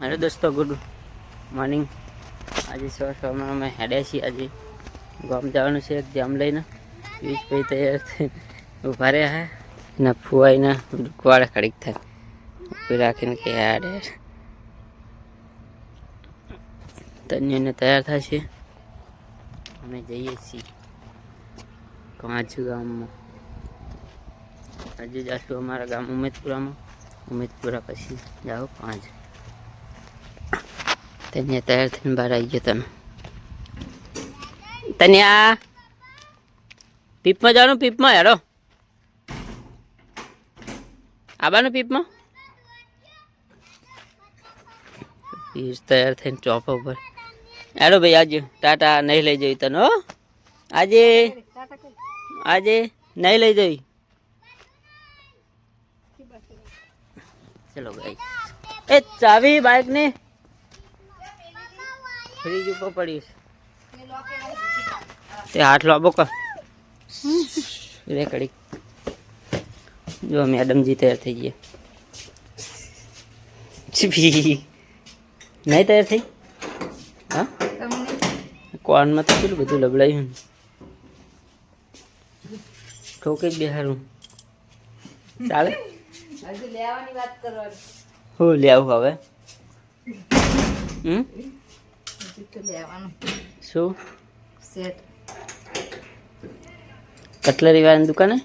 Hello दोस्तों, good morning. आज सवार में अमे हेड्या छीए। आज गाम जवानुं छे एग्जाम लईने। पीयूष भाई तैयार थई उभा रह्या है ने फुवाईने रुकवाड़े खड़ीक थाय कोई राखीने के हाड तन्यने तैयार थाय छे। अमे जईए छीए कांच गाममां। आज जाशुं अमारा गाम उमेदपुरामां। उमेदपुरा पछी जाओ कांच। तन्या तैयार थईने बहार आई गयो। तने तन्या पीपमां जानो, पीपमां हेडो आबानो पीपमां। पीयूष तैयार थईने चौपा पर हेडो भाई। आज टाटा नहीं लई जई तने हो। आजे आजे नहीं लई जई। चलो भाई। ए चावी बाइक ने फ्रीज ऊपर पड़ी ते हाथ लाबो का रे कड़ी। जो मैडम जी तैयार थई गई। नहीं तैयार थई। हाँ कोण में तो पेલું બધું લબડાયું ठोके જ બેહારું ચાલે। હજુ લેવાની વાત કરવાની હું લેવું હવે। હજુ તો લેવાનું શું સેટ કટલરી વાળાની દુકાને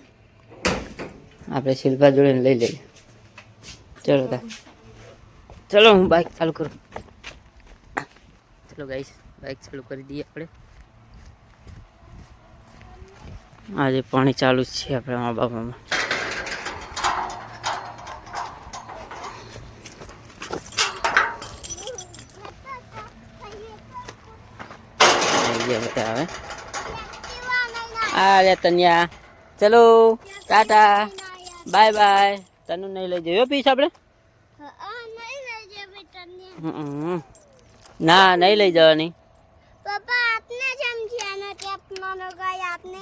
આપણે શિલ્પા જોડે લઈ લઈએ। चलो ता चलो हूँ बाइक चालू करूँ। चलो गाइस बाइक चालू कर दी अपने। आज पानी चालू है अपने माँ बापा में। आ तन्या चलो टाटा बाय बाय। तनु नहीं लई जाओ पीस आपने ना नहीं लई जावानी। पापा आपने समझिया ना कि अपना लगाई आपने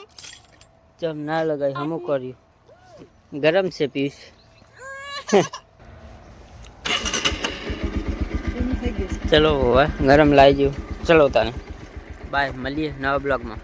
जब ना लगाई हमू करियो गरम से पीस। चलो गरम लाई जो। चलो ताने बाय। मलिए नवा ब्लॉग में।